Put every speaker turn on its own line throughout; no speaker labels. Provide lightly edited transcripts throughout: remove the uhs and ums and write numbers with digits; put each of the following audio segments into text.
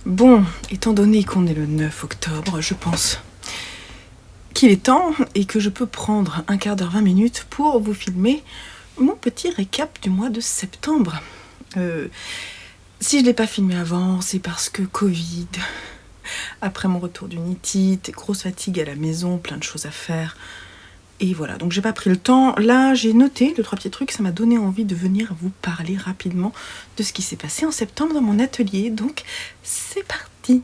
Bon, étant donné qu'on est le 9 octobre, je pense qu'il est temps et que je peux prendre un quart d'heure, 20 minutes pour vous filmer mon petit récap du mois de septembre. Si je ne l'ai pas filmé avant, c'est parce que Covid, après mon retour d'unitite, grosse fatigue à la maison, plein de choses à faire. Et voilà, donc j'ai pas pris le temps. Là, j'ai noté 2-3 petits trucs, ça m'a donné envie de venir vous parler rapidement de ce qui s'est passé en septembre dans mon atelier. Donc, c'est parti!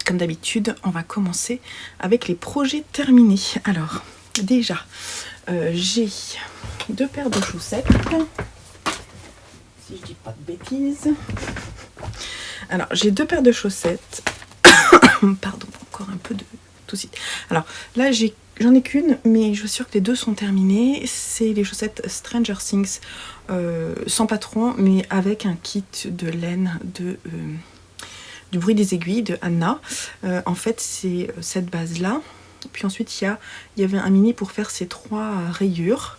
Comme d'habitude, on va commencer avec les projets terminés. Alors, déjà, j'ai 2 paires de chaussettes. Si je dis pas de bêtises. Alors, j'ai 2 paires de chaussettes. Pardon, encore un peu de toussit. Alors, là, j'en ai qu'une, mais je suis sûre que les 2 sont terminées. C'est les chaussettes Stranger Things, sans patron, mais avec un kit de laine du bruit des aiguilles de Anna. En fait, c'est cette base-là. Puis ensuite, il y avait un mini pour faire ces 3 rayures.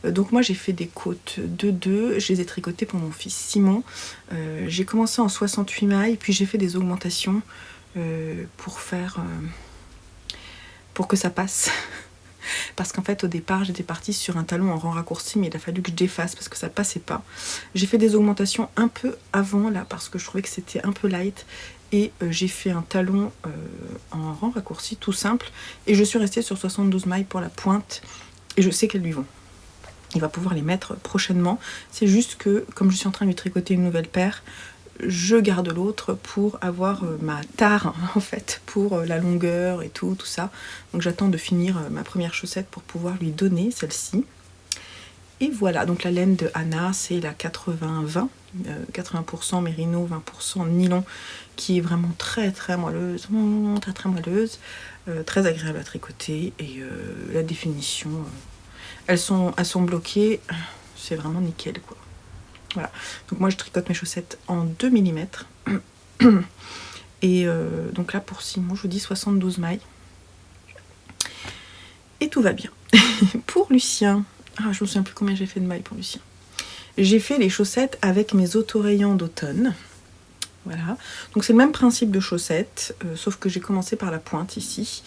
Donc moi, j'ai fait des côtes de 2. Je les ai tricotées pour mon fils Simon. J'ai commencé en 68 mailles, puis j'ai fait des augmentations pour que ça passe. Parce qu'en fait, au départ, j'étais partie sur un talon en rang raccourci, mais il a fallu que je défasse parce que ça passait pas. J'ai fait des augmentations un peu avant, là, parce que je trouvais que c'était un peu light. Et j'ai fait un talon en rang raccourci, tout simple. Et je suis restée sur 72 mailles pour la pointe. Et je sais qu'elles lui vont. Il va pouvoir les mettre prochainement. C'est juste que, comme je suis en train de lui tricoter une nouvelle paire, je garde l'autre pour avoir ma tare en fait, pour la longueur et tout ça. Donc j'attends de finir ma première chaussette pour pouvoir lui donner celle-ci. Et voilà, donc la laine de Anna, c'est la 80-20, 80% mérino, 20% nylon, qui est vraiment très moelleuse, très moelleuse, très agréable à tricoter. Et la définition, elles sont bloquées, c'est vraiment nickel quoi. Voilà, donc moi je tricote mes chaussettes en 2 mm. Et donc là pour Simon, je vous dis 72 mailles. Et tout va bien. Pour Lucien, je me souviens plus combien j'ai fait de mailles pour Lucien. J'ai fait les chaussettes avec mes autorayants d'automne. Voilà, donc c'est le même principe de chaussettes, sauf que j'ai commencé par la pointe ici.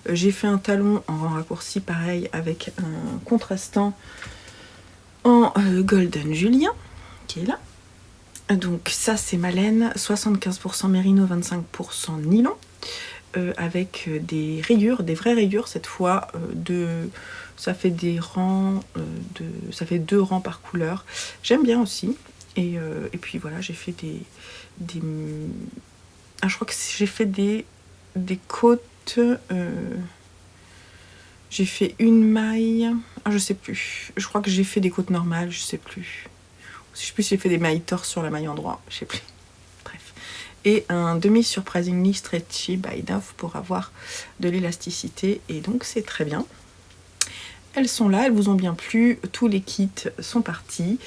J'ai fait un talon en rang raccourci pareil avec un contrastant en Golden Julien qui est là. Donc ça c'est ma laine, 75% mérino, 25% nylon, avec des rayures, des vraies rayures cette fois, ça fait des rangs, ça fait 2 rangs par couleur. J'aime bien aussi. Et puis voilà, j'ai fait je crois que j'ai fait des côtes. J'ai fait une maille. Je sais plus. Je crois que j'ai fait des côtes normales, je sais plus. Je sais plus si j'ai fait des mailles torse sur la maille endroit, je sais plus. Bref. Et un demi surprisingly stretchy by Dove pour avoir de l'élasticité. Et donc c'est très bien. Elles sont là, elles vous ont bien plu. Tous les kits sont partis.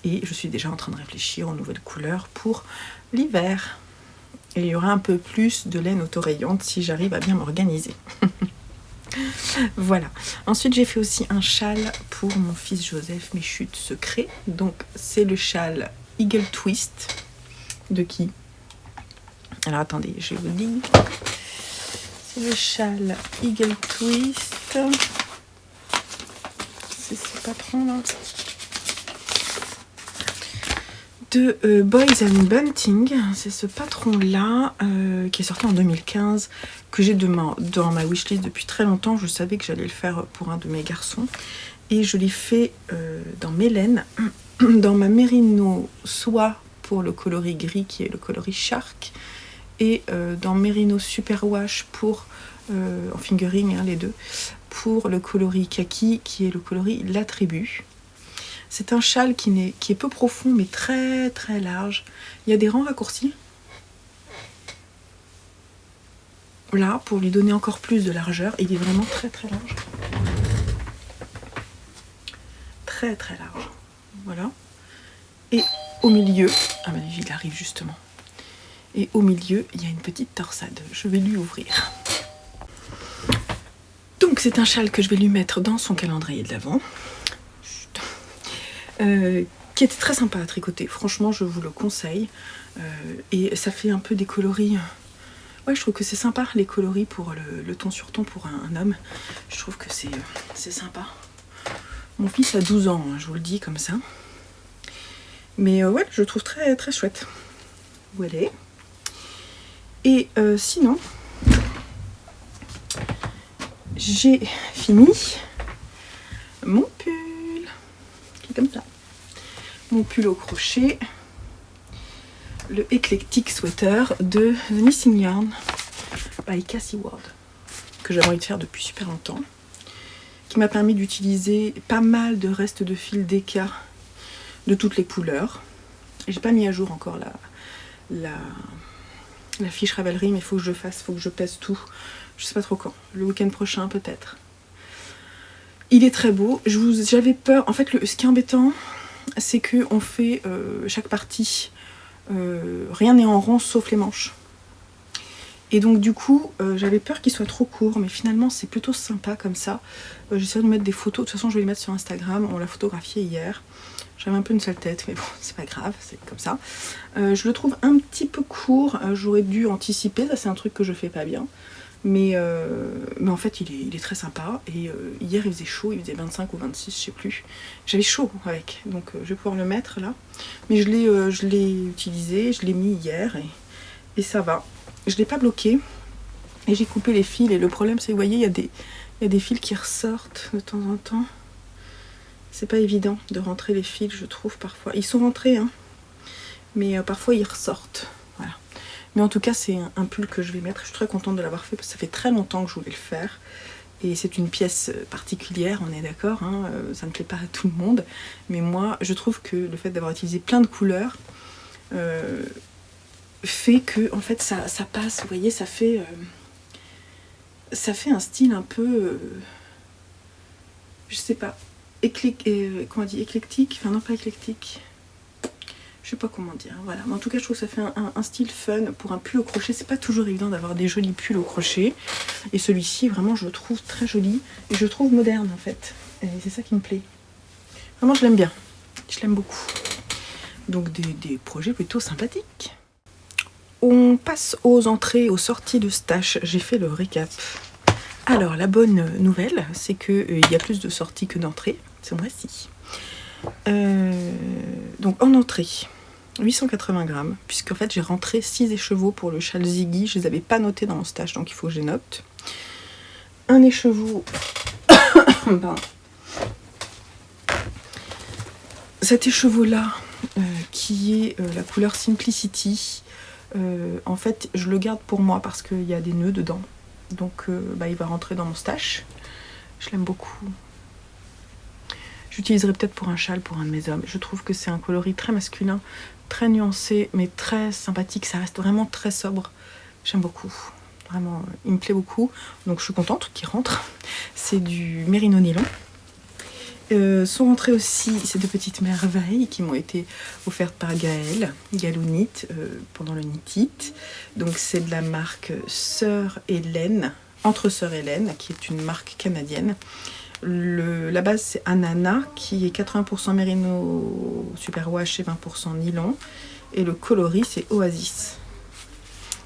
Et je suis déjà en train de réfléchir aux nouvelles couleurs pour l'hiver. Et il y aura un peu plus de laine autorayante si j'arrive à bien m'organiser. Voilà. Ensuite, j'ai fait aussi un châle pour mon fils Joseph, mes chutes secrets. Donc, c'est le châle Eagle Twist. De qui? Alors, attendez, je vous dis. C'est le châle Eagle Twist. C'est ce patron-là. De Boys and Bunting, c'est ce patron-là qui est sorti en 2015, que j'ai dans ma wishlist depuis très longtemps. Je savais que j'allais le faire pour un de mes garçons. Et je l'ai fait dans mes laines, dans ma Merino soie pour le coloris gris qui est le coloris Shark, et dans Merino Superwash pour, en fingering, les deux, pour le coloris Kaki qui est le coloris La Tribu. C'est un châle qui est peu profond mais très large. Il y a des rangs raccourcis. Là, pour lui donner encore plus de largeur. Il est vraiment très large. Très large. Voilà. Et au milieu, il arrive justement. Et au milieu, il y a une petite torsade. Je vais lui ouvrir. Donc c'est un châle que je vais lui mettre dans son calendrier de l'Avent. qui était très sympa à tricoter. Franchement, je vous le conseille. Et ça fait un peu des coloris. Ouais, je trouve que c'est sympa, les coloris pour le ton sur ton pour un homme. Je trouve que c'est sympa. Mon fils a 12 ans, hein, je vous le dis comme ça. Mais ouais, je le trouve très, très chouette. Voilà. Et sinon, j'ai fini mon pull, qui est comme ça. Mon pull au crochet, le Eclectic Sweater de The Missing Yarn by Cassie Ward, que j'avais envie de faire depuis super longtemps, qui m'a permis d'utiliser pas mal de restes de fil d'Eka de toutes les couleurs. J'ai pas mis à jour encore la fiche Ravelry, mais il faut que je fasse, faut que je pèse tout. Je sais pas trop quand, le week-end prochain peut-être. Il est très beau. J'avais peur. En fait, ce qui est embêtant, c'est que on fait chaque partie, rien n'est en rond sauf les manches. Et donc du coup, j'avais peur qu'il soit trop court, mais finalement c'est plutôt sympa comme ça. J'essaie de mettre des photos. De toute façon, je vais les mettre sur Instagram. On l'a photographié hier. J'avais un peu une sale tête, mais bon, c'est pas grave, c'est comme ça. Je le trouve un petit peu court. J'aurais dû anticiper. Ça, c'est un truc que je fais pas bien. Mais en fait il est très sympa. Et hier il faisait chaud, il faisait 25 ou 26, je sais plus. J'avais chaud avec, donc je vais pouvoir le mettre là. Mais je l'ai utilisé, je l'ai mis hier et ça va. Je l'ai pas bloqué et j'ai coupé les fils. Et le problème c'est, vous voyez, il y a des fils qui ressortent de temps en temps. C'est pas évident de rentrer les fils, je trouve parfois. Ils sont rentrés, hein, mais parfois ils ressortent. Voilà. Mais en tout cas, c'est un pull que je vais mettre. Je suis très contente de l'avoir fait parce que ça fait très longtemps que je voulais le faire. Et c'est une pièce particulière, on est d'accord, hein, ça ne plaît pas à tout le monde. Mais moi, je trouve que le fait d'avoir utilisé plein de couleurs fait que, en fait, ça passe. Vous voyez, ça fait un style un peu, je sais pas, comment on dit, éclectique. Enfin non, pas éclectique. Je sais pas comment dire, voilà. Mais en tout cas, je trouve que ça fait un style fun pour un pull au crochet. C'est pas toujours évident d'avoir des jolis pulls au crochet. Et celui-ci, vraiment, je le trouve très joli. Et je le trouve moderne, en fait. Et c'est ça qui me plaît. Vraiment, je l'aime bien. Je l'aime beaucoup. Donc, des projets plutôt sympathiques. On passe aux entrées, aux sorties de stash. J'ai fait le récap. Alors, la bonne nouvelle, c'est qu'il y a plus de sorties que d'entrées. Ce mois-ci. Donc, en entrée... 880 grammes, puisqu'en fait j'ai rentré 6 écheveaux pour le châle Ziggy. Je les avais pas notés dans mon stash, donc il faut que je les note. Un écheveau. Pardon. Cet écheveau-là, qui est la couleur Simplicity, en fait je le garde pour moi parce qu'il y a des nœuds dedans. Donc il va rentrer dans mon stash. Je l'aime beaucoup. J'utiliserai peut-être pour un châle pour un de mes hommes. Je trouve que c'est un coloris très masculin, très nuancé, mais très sympathique. Ça reste vraiment très sobre. J'aime beaucoup. Vraiment, il me plaît beaucoup. Donc je suis contente qu'il rentre. C'est du mérino nylon. Sont rentrées aussi ces deux petites merveilles qui m'ont été offertes par Gaëlle, Galounit, pendant le Knit It. Donc c'est de la marque Sœur Hélène, Entre Sœur Hélène, qui est une marque canadienne. La base c'est Anana qui est 80% mérino superwash et 20% nylon, et le coloris c'est Oasis.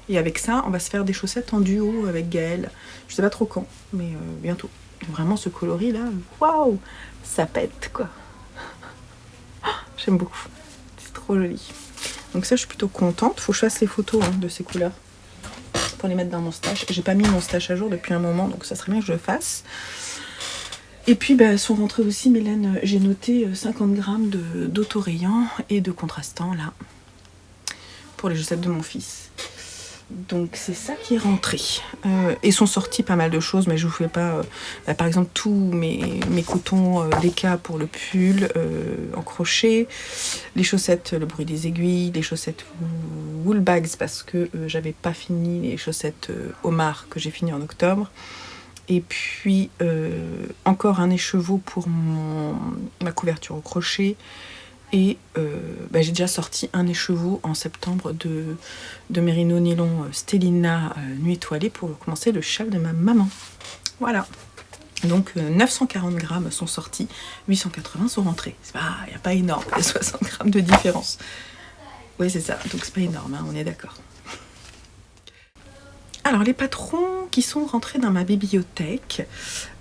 Et avec ça on va se faire des chaussettes en duo avec Gaëlle, je sais pas trop quand, mais bientôt. Vraiment ce coloris là, waouh, ça pète quoi. J'aime beaucoup, c'est trop joli. Donc ça je suis plutôt contente. Faut que je fasse les photos de ces couleurs pour les mettre dans mon stash. J'ai pas mis mon stash à jour depuis un moment, donc ça serait bien que je le fasse. Et puis sont rentrés aussi, Mélène, j'ai noté 50 grammes d'autorayant et de contrastant là, pour les chaussettes de mon fils. Donc c'est ça qui est rentré. Et sont sortis pas mal de choses, mais je vous fais pas, par exemple, tous mes cotons d'Eka pour le pull en crochet, les chaussettes, le bruit des aiguilles, les chaussettes wool bags parce que j'avais pas fini les chaussettes homard que j'ai fini en octobre. Et puis encore un écheveau pour ma couverture au crochet. Et j'ai déjà sorti un écheveau en septembre de mérino nylon Stellina Nuit étoilée pour commencer le châle de ma maman. Voilà. Donc 940 grammes sont sortis, 880 sont rentrés. Il n'y a pas énorme, il y a 60 grammes de différence. Oui, c'est ça, donc c'est pas énorme, hein, on est d'accord. Alors, les patrons qui sont rentrés dans ma bibliothèque,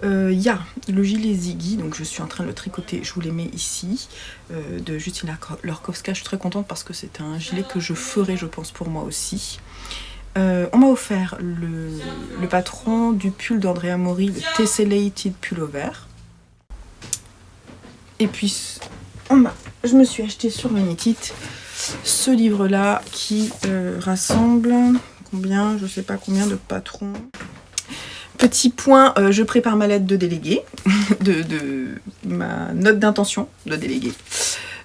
il y a le gilet Ziggy, donc je suis en train de le tricoter, je vous les mets ici, de Justina Lorkowska. Je suis très contente parce que c'est un gilet que je ferai, je pense, pour moi aussi. On m'a offert le patron du pull d'Andrea Mori, le Tessellated Pullover. Et puis, je me suis acheté sur Minitit ce livre-là qui rassemble combien, je sais pas combien de patrons. Petit point, je prépare ma lettre de délégué, de ma note d'intention de délégué.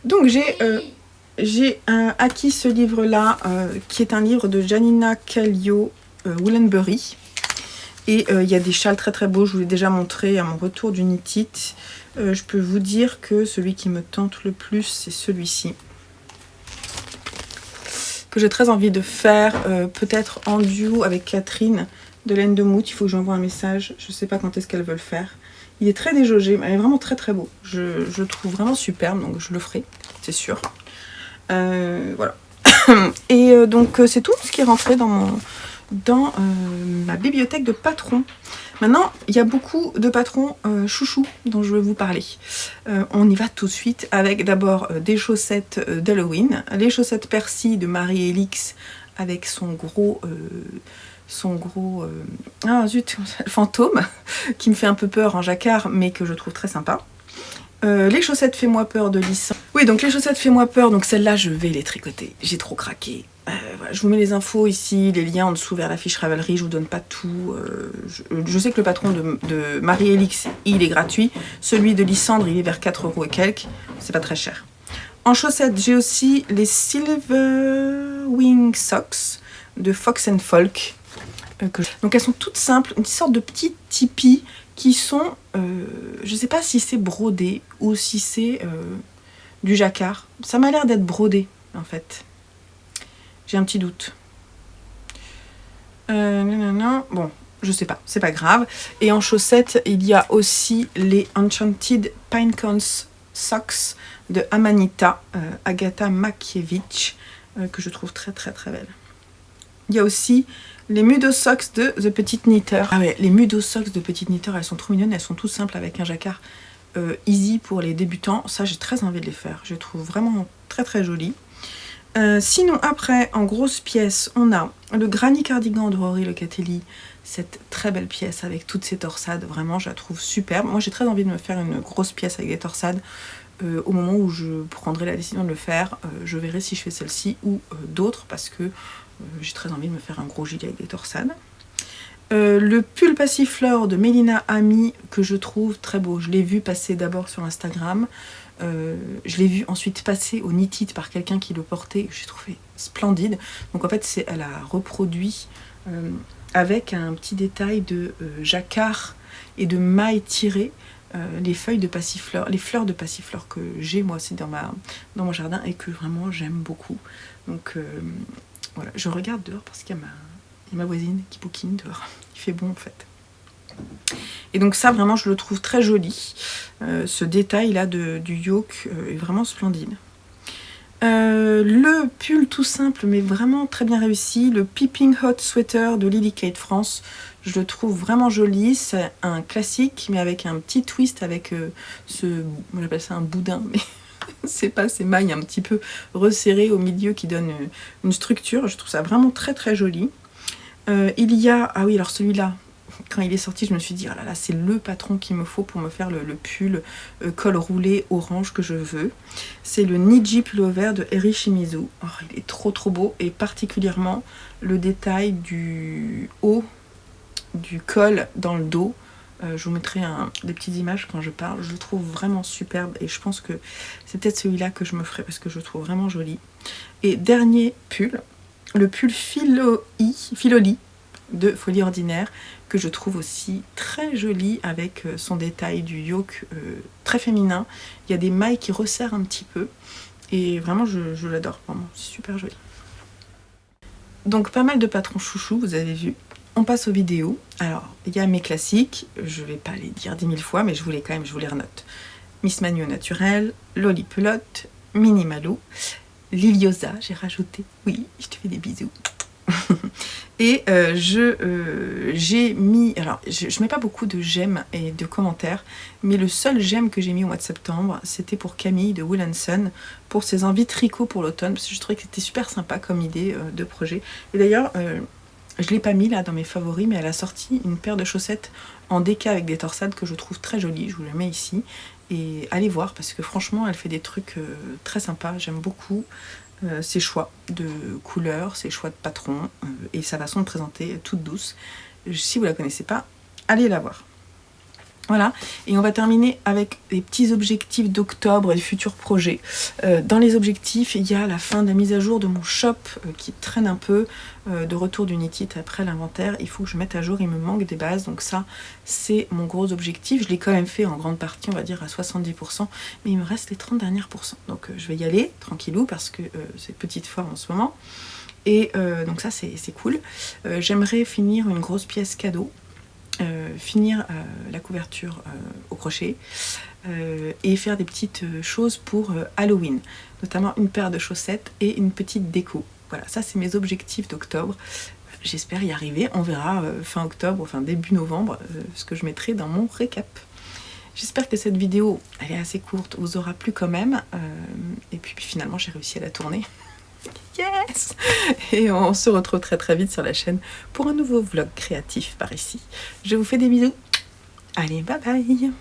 Donc j'ai acquis ce livre-là, qui est un livre de Janina Kallio Woolenbury. Et il y a des châles très très beaux, je vous l'ai déjà montré à mon retour du Knit-It. Je peux vous dire que celui qui me tente le plus, c'est celui-ci. Que j'ai très envie de faire, peut-être en duo avec Catherine de Laine de Mout. Il faut que j'envoie un message, je ne sais pas quand est-ce qu'elle veut le faire. Il est très déjaugé, mais il est vraiment très très beau. Je le trouve vraiment superbe, donc je le ferai, c'est sûr. Voilà. Et donc c'est tout ce qui est rentré dans ma bibliothèque de patrons. Maintenant, il y a beaucoup de patrons chouchous dont je vais vous parler. On y va tout de suite avec d'abord des chaussettes d'Halloween. Les chaussettes Percy de Marie-Élix avec son gros ah zut, fantôme qui me fait un peu peur en jacquard mais que je trouve très sympa. Les chaussettes Fais-moi peur de Lysandre. Oui, donc les chaussettes Fais-moi peur, donc celles-là je vais les tricoter. J'ai trop craqué. Voilà, je vous mets les infos ici, les liens en dessous vers la fiche Ravelry, je vous donne pas tout. Je sais que le patron de Marie-Élix, il est gratuit. Celui de Lysandre, il est vers 4 € et quelques. C'est pas très cher. En chaussettes, j'ai aussi les Silver Wing Socks de Fox & Folk. Donc elles sont toutes simples, une sorte de petits tipis qui sont, je sais pas si c'est brodé ou si c'est du jacquard. Ça m'a l'air d'être brodé en fait. J'ai un petit doute. Bon, je sais pas, c'est pas grave. Et en chaussettes, il y a aussi les Enchanted Pinecones Socks de Amanita, Agata Makiewicz, que je trouve très très très belle. Il y a aussi les Mudo Socks de The Petite Knitter. Ah ouais, les Mudo Socks de Petite Knitter, elles sont trop mignonnes, elles sont tout simples avec un jacquard easy pour les débutants. Ça, j'ai très envie de les faire. Je les trouve vraiment très très jolies. Sinon, après, en grosse pièce, on a le Granny Cardigan de Rory Locatelli. Cette très belle pièce avec toutes ces torsades. Vraiment, je la trouve superbe. Moi, j'ai très envie de me faire une grosse pièce avec des torsades. Au moment où je prendrai la décision de le faire, je verrai si je fais celle-ci ou d'autres parce que j'ai très envie de me faire un gros gilet avec des torsades. Le pull Passiflore de Mélina Ami que je trouve très beau. Je l'ai vu passer d'abord sur Instagram. Je l'ai vu ensuite passer au Knit-It par quelqu'un qui le portait. J'ai trouvé splendide. Donc en fait, elle a reproduit avec un petit détail de jacquard et de mailles tirées les feuilles de passiflore, les fleurs de passiflore que j'ai moi aussi dans mon jardin et que vraiment j'aime beaucoup. Donc voilà, je regarde dehors parce qu'il y a ma voisine qui bouquine dehors. Il fait bon en fait. Et donc ça vraiment je le trouve très joli. Ce détail là du yoke est vraiment splendide. Le pull tout simple mais vraiment très bien réussi, le Peeping Hot Sweater de Lily Kate France. Je le trouve vraiment joli, c'est un classique mais avec un petit twist avec j'appelle ça un boudin, mais c'est pas ces mailles un petit peu resserrées au milieu qui donnent une structure. Je trouve ça vraiment très très joli. Il y a, ah oui alors celui-là, quand il est sorti je me suis dit oh là là c'est le patron qu'il me faut pour me faire le pull col roulé orange que je veux. C'est le Niji Pullover de Eri Shimizu. Oh, il est trop trop beau et particulièrement le détail du haut du col dans le dos. Je vous mettrai des petites images quand je parle. Je le trouve vraiment superbe et je pense que c'est peut-être celui-là que je me ferai parce que je le trouve vraiment joli. Et dernier pull, le pull Filoli de Folie Ordinaire que je trouve aussi très joli avec son détail du yoke très féminin. Il y a des mailles qui resserrent un petit peu et vraiment je l'adore, vraiment c'est super joli. Donc pas mal de patrons chouchous, vous avez vu. on passe aux vidéos. Alors, il y a mes classiques, je vais pas les dire 10 000 fois, mais je vous les renote. Miss Manu au naturel, Lolipelote, Mini Malou, Liliosa, j'ai rajouté. Oui, je te fais des bisous. Et j'ai mis, alors je mets pas beaucoup de j'aime et de commentaires, mais le seul j'aime que j'ai mis au mois de septembre, c'était pour Camille de Wool & Son, pour ses envies tricot pour l'automne, parce que je trouvais que c'était super sympa comme idée de projet. Et d'ailleurs, je l'ai pas mis là dans mes favoris, mais elle a sorti une paire de chaussettes en déca avec des torsades que je trouve très jolies, je vous la mets ici. Et allez voir, parce que franchement, elle fait des trucs très sympas, j'aime beaucoup. Ses choix de couleurs, ses choix de patrons et sa façon de présenter toute douce. Si vous la connaissez pas, allez la voir. Voilà, et on va terminer avec les petits objectifs d'octobre et de futurs projets. Dans les objectifs, il y a la fin de la mise à jour de mon shop qui traîne un peu, de retour d'Unity après l'inventaire. Il faut que je mette à jour, il me manque des bases, donc ça, c'est mon gros objectif. Je l'ai quand même fait en grande partie, on va dire à 70%, mais il me reste les 30 dernières pourcents. Donc je vais y aller, tranquillou, parce que c'est petite forme en ce moment. Et donc ça, c'est cool. J'aimerais finir une grosse pièce cadeau. Finir la couverture au crochet et faire des petites choses pour Halloween, notamment une paire de chaussettes et une petite déco. Voilà, ça c'est mes objectifs d'octobre. J'espère y arriver, on verra fin octobre, enfin début novembre, ce que je mettrai dans mon récap. J'espère que cette vidéo, elle est assez courte, vous aura plu quand même, et puis finalement j'ai réussi à la tourner. Yes! Et on se retrouve très très vite sur la chaîne pour un nouveau vlog créatif par ici. Je vous fais des bisous. Allez, bye bye!